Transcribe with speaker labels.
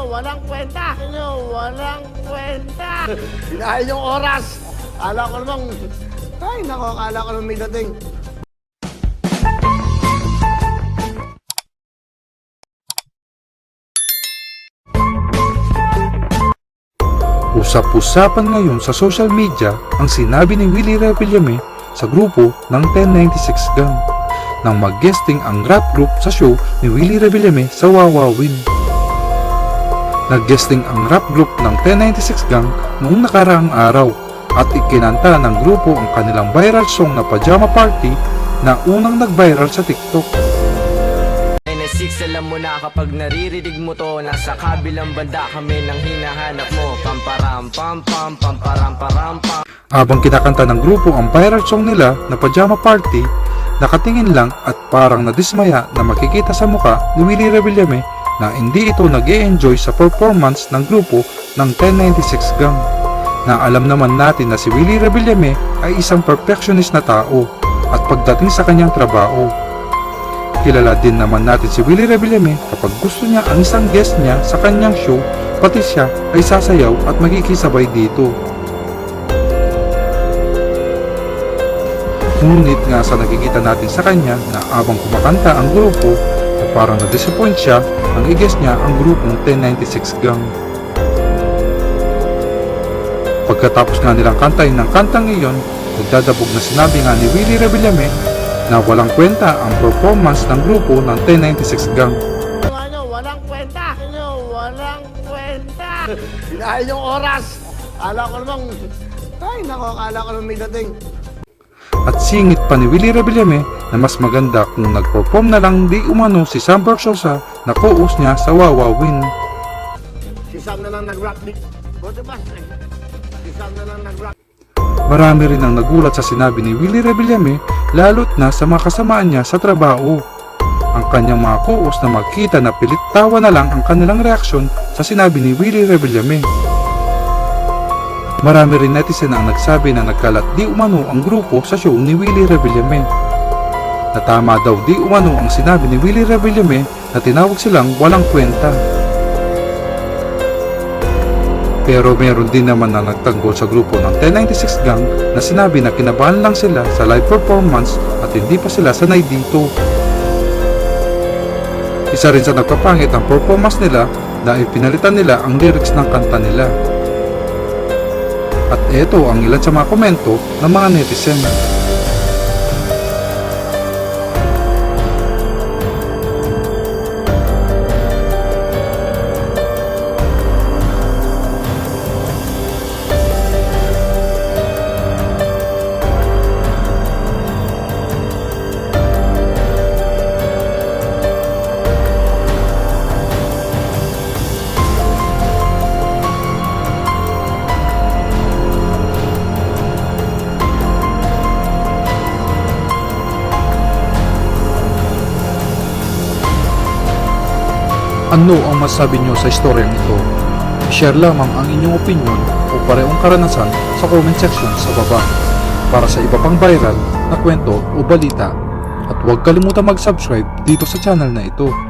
Speaker 1: walang kwenta. Walang kwenta. Dahil yung oras. Akala ko namang, ay nako, akala ko namang may dating.
Speaker 2: Usap-usapan ngayon sa social media ang sinabi ni Willie Revillame sa grupo ng 1096 Gang nang mag-guesting ang rap group sa show ni Willie Revillame sa Wawawin. Nag-guesting ang rap group ng 1096 Gang noong nakaraang araw at ikinanta ng grupo ang kanilang viral song na Pajama Party na unang nag-viral sa TikTok.
Speaker 3: Alam mo na kapag naririnig mo to, nasa kabilang banda kami nang hinahanap mo. Pamparam pam pam pamparam param pam.
Speaker 2: Habang kinakanta ng grupo ang viral song nila na Pajama Party, nakatingin lang at parang nadismaya na makikita sa muka ni Willie Revillame na hindi ito nag-e-enjoy sa performance ng grupo ng 1096 Gang. Na alam naman natin na si Willie Revillame ay isang perfectionist na tao at pagdating sa kanyang trabaho. Kilala din naman natin si Willie Revillame kapag gusto niya ang isang guest niya sa kanyang show, pati siya ay sasayaw at magkikisabay dito. Ngunit nga sa nakikita natin sa kanya na abang kumakanta ang grupo na parang na-disappoint siya ang i-guest niya ang grupong 1096 Gang. Pagkatapos nga nilang kantahin ng kantang iyon, nagdadabog na sinabi nga ni Willie Revillame na walang kwenta ang performance ng grupo ng 1096 Gang.
Speaker 1: Walang kwenta. Walang kwenta. Dahil yung oras. Akala ko namang, ay nako, akala ko namang may dating.
Speaker 2: At singit pa ni Willie Revillame na mas maganda kung nag-perform na lang di umano si Sam Bersosa na co-host niya sa Wawawin.
Speaker 1: Si Sam na lang nag-rock beat. Bote ba? Si Sam na lang nag-rock.
Speaker 2: Marami rin ang nagulat sa sinabi ni Willie Revillame lalo't na sa mga kasamaan niya sa trabaho. Ang kanyang mga co-host na makita na pilit tawa na lang ang kanilang reaksyon sa sinabi ni Willie Revillame. Marami rin netizen ang nagsabi na nagkalat di umano ang grupo sa show ni Willie Revillame. Natama daw di umano ang sinabi ni Willie Revillame na tinawag silang walang kwenta. Pero meron din naman na nagtanggol sa grupo ng 1096 Gang na sinabi na kinabahan lang sila sa live performance at hindi pa sila sanay dito. Isa rin sa nagpapangit ang performance nila dahil pinalitan nila ang lyrics ng kanta nila. At eto ang ilan sa mga komento ng mga netizen. Ano ang masabi nyo sa istoryang ito? I-share lamang ang inyong opinion o parehong karanasan sa comment section sa baba. Para sa iba pang viral na kwento o balita, at huwag kalimutan mag-subscribe dito sa channel na ito.